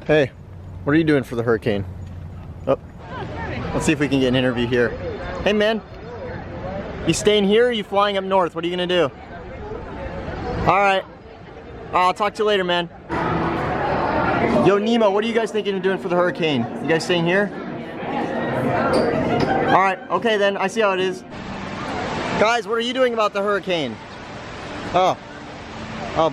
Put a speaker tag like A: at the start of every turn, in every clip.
A: Hey, what are you doing for the hurricane? Oh, let's see if we can get an interview here. Hey man, you staying here or are you flying up north? What are you gonna do? All right, I'll talk to you later, man. Yo, Nemo, what are you guys thinking of doing for the hurricane? You guys staying here? All right, okay then, I see how it is. Guys, what are you doing about the hurricane? Oh,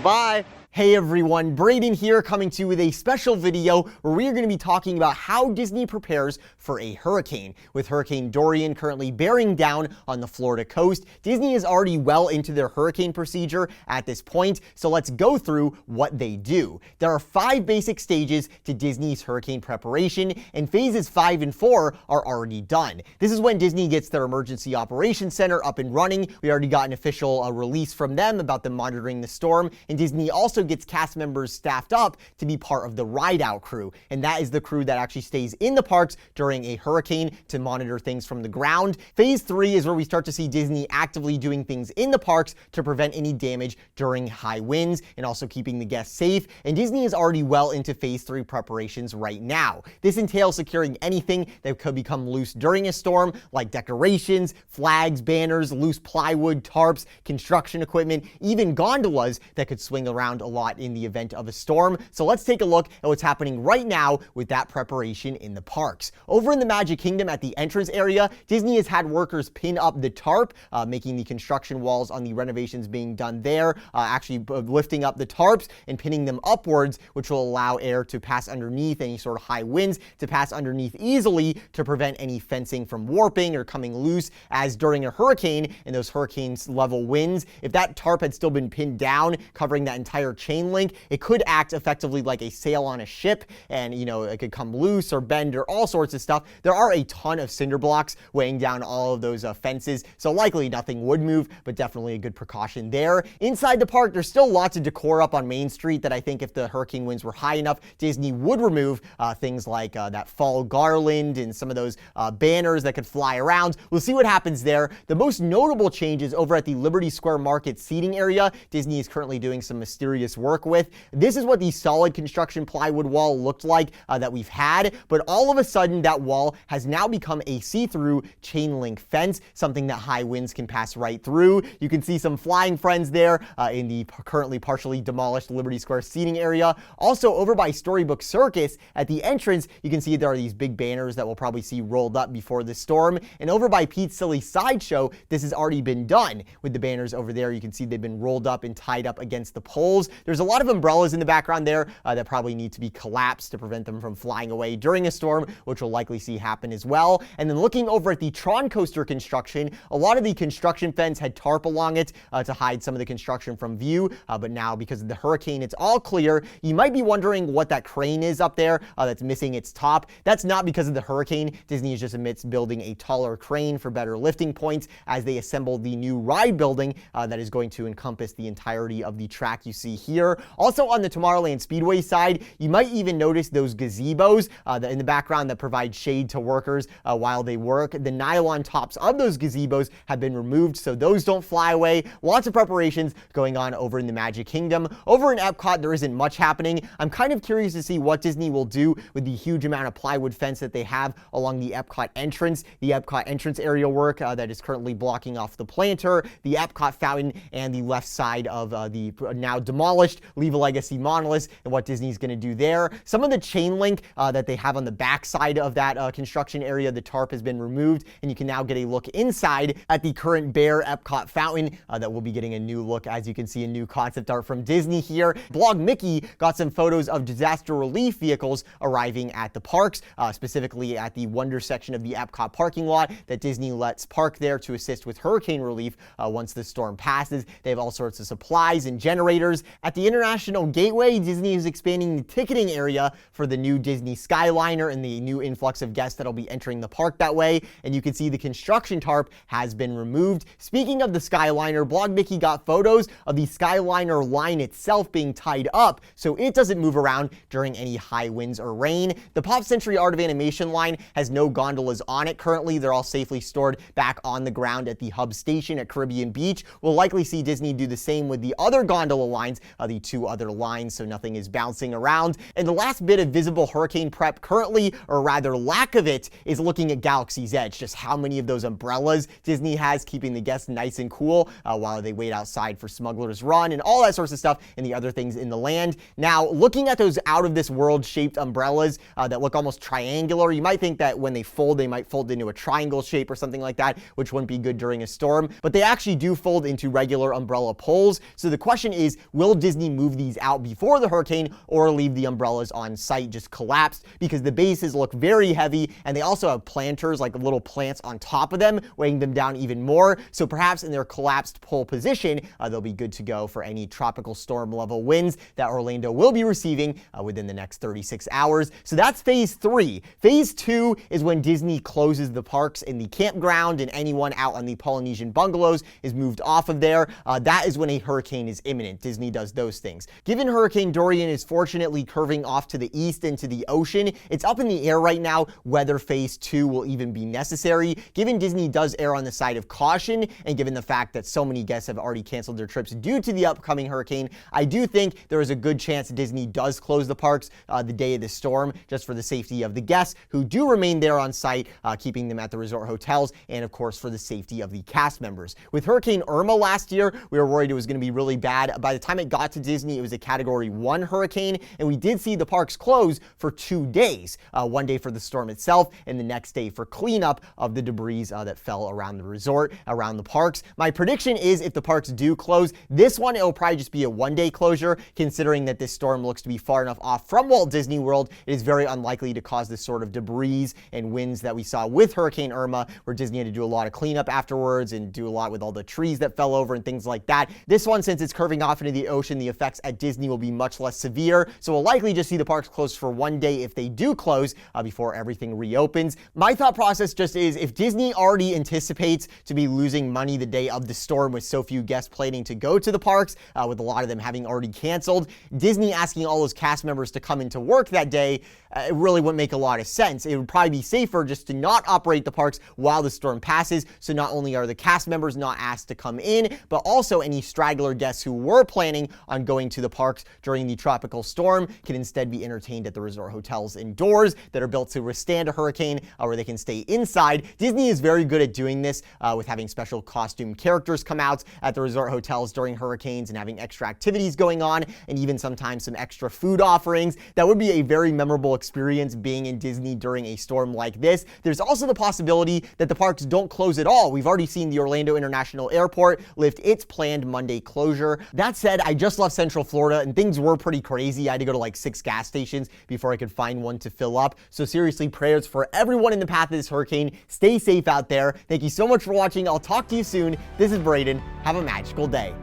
A: bye. Hey everyone, Brayden here, coming to you with a special video where we are going to be talking about how Disney prepares for a hurricane. With Hurricane Dorian currently bearing down on the Florida coast, Disney is already well into their hurricane procedure at this point, so let's go through what they do. There are 5 basic stages to Disney's hurricane preparation, and phases 5 and 4 are already done. This is when Disney gets their emergency operations center up and running. We already got an official release from them about them monitoring the storm, and Disney also gets cast members staffed up to be part of the ride-out crew, and that is the crew that actually stays in the parks during a hurricane to monitor things from the ground. Phase 3 is where we start to see Disney actively doing things in the parks to prevent any damage during high winds and also keeping the guests safe, and Disney is already well into phase 3 preparations right now. This entails securing anything that could become loose during a storm, like decorations, flags, banners, loose plywood, tarps, construction equipment, even gondolas that could swing around a lot in the event of a storm. So let's take a look at what's happening right now with that preparation in the parks. Over in the Magic Kingdom at the entrance area, Disney has had workers pin up the tarp, making the construction walls on the renovations being done there, actually lifting up the tarps and pinning them upwards, which will allow air to pass underneath, any sort of high winds to pass underneath easily to prevent any fencing from warping or coming loose, as during a hurricane and those hurricanes level winds, if that tarp had still been pinned down, covering that entire chain link, it could act effectively like a sail on a ship, and it could come loose or bend or all sorts of stuff. There are a ton of cinder blocks weighing down all of those fences, so likely nothing would move, but definitely a good precaution there. Inside the park, there's still lots of decor up on Main Street that I think if the hurricane winds were high enough, Disney would remove, things like that fall garland and some of those banners that could fly around. We'll see what happens there. The most notable changes over at the Liberty Square Market seating area. Disney is currently doing some mysterious work with. This is what the solid construction plywood wall looked like that we've had, but all of a sudden that wall has now become a see-through chain link fence, something that high winds can pass right through. You can see some flying friends there in the currently partially demolished Liberty Square seating area. Also over by Storybook Circus at the entrance, you can see there are these big banners that we'll probably see rolled up before the storm, and over by Pete's Silly Sideshow, this has already been done with the banners over there. You can see they've been rolled up and tied up against the poles. There's a lot of umbrellas in the background there that probably need to be collapsed to prevent them from flying away during a storm, which we'll likely see happen as well. And then looking over at the Tron coaster construction, a lot of the construction fence had tarp along it to hide some of the construction from view, but now because of the hurricane, it's all clear. You might be wondering what that crane is up there that's missing its top. That's not because of the hurricane. Disney is just amidst building a taller crane for better lifting points as they assemble the new ride building that is going to encompass the entirety of the track you see here. Also on the Tomorrowland Speedway side, you might even notice those gazebos in the background that provide shade to workers while they work. The nylon tops of those gazebos have been removed, so those don't fly away. Lots of preparations going on over in the Magic Kingdom. Over in Epcot, there isn't much happening. I'm kind of curious to see what Disney will do with the huge amount of plywood fence that they have along the Epcot entrance. The Epcot entrance area work that is currently blocking off the planter, the Epcot fountain, and the left side of the now demolished Leave a Legacy monoliths, and what Disney's going to do there. Some of the chain link that they have on the back side of that construction area, the tarp has been removed, and you can now get a look inside at the current bare Epcot fountain that will be getting a new look. As you can see, a new concept art from Disney here. Blog Mickey got some photos of disaster relief vehicles arriving at the parks, specifically at the Wonder section of the Epcot parking lot that Disney lets park there to assist with hurricane relief once the storm passes. They have all sorts of supplies and generators. At the International Gateway, Disney is expanding the ticketing area for the new Disney Skyliner and the new influx of guests that'll be entering the park that way, and you can see the construction tarp has been removed. Speaking of the Skyliner, Blog Mickey got photos of the Skyliner line itself being tied up so it doesn't move around during any high winds or rain. The Pop Century Art of Animation line has no gondolas on it currently. They're all safely stored back on the ground at the hub station at Caribbean Beach. We'll likely see Disney do the same with the other gondola lines the 2 other lines so nothing is bouncing around. And the last bit of visible hurricane prep currently, or rather lack of it, is looking at Galaxy's Edge. Just how many of those umbrellas Disney has keeping the guests nice and cool while they wait outside for Smuggler's Run and all that sorts of stuff and the other things in the land. Now, looking at those out of this world shaped umbrellas that look almost triangular, you might think that when they fold, they might fold into a triangle shape or something like that, which wouldn't be good during a storm, but they actually do fold into regular umbrella poles. So the question is, will Disney move these out before the hurricane or leave the umbrellas on site just collapsed? Because the bases look very heavy and they also have planters, like little plants on top of them, weighing them down even more. So perhaps in their collapsed pole position, they'll be good to go for any tropical storm level winds that Orlando will be receiving within the next 36 hours. So that's phase 3. Phase 2 is when Disney closes the parks and the campground, and anyone out on the Polynesian bungalows is moved off of there. That is when a hurricane is imminent. Disney does those things. Given Hurricane Dorian is fortunately curving off to the east into the ocean, it's up in the air right now whether phase 2 will even be necessary. Given Disney does err on the side of caution, and given the fact that so many guests have already canceled their trips due to the upcoming hurricane, I do think there is a good chance Disney does close the parks the day of the storm, just for the safety of the guests who do remain there on site, keeping them at the resort hotels, and of course for the safety of the cast members. With Hurricane Irma last year, we were worried it was going to be really bad. By the time it got to Disney, it was a Category 1 hurricane, and we did see the parks close for 2 days. One day for the storm itself, and the next day for cleanup of the debris that fell around the resort, around the parks. My prediction is if the parks do close, this one, it will probably just be a 1-day closure, considering that this storm looks to be far enough off from Walt Disney World. It is very unlikely to cause this sort of debris and winds that we saw with Hurricane Irma, where Disney had to do a lot of cleanup afterwards and do a lot with all the trees that fell over and things like that. This one, since it's curving off into the ocean, the effects at Disney will be much less severe, so we'll likely just see the parks closed for 1 day if they do close before everything reopens. My thought process just is, if Disney already anticipates to be losing money the day of the storm with so few guests planning to go to the parks, with a lot of them having already canceled, Disney asking all those cast members to come into work that day, it really wouldn't make a lot of sense. It would probably be safer just to not operate the parks while the storm passes, so not only are the cast members not asked to come in, but also any straggler guests who were planning on going to the parks during the tropical storm can instead be entertained at the resort hotels indoors that are built to withstand a hurricane, where they can stay inside. Disney is very good at doing this with having special costume characters come out at the resort hotels during hurricanes and having extra activities going on, and even sometimes some extra food offerings. That would be a very memorable experience being in Disney during a storm like this. There's also the possibility that the parks don't close at all. We've already seen the Orlando International Airport lift its planned Monday closure. That said, I just left Central Florida and things were pretty crazy. I had to go to like 6 gas stations before I could find one to fill up. So seriously, prayers for everyone in the path of this hurricane. Stay safe out there. Thank you so much for watching. I'll talk to you soon. This is Brayden. Have a magical day.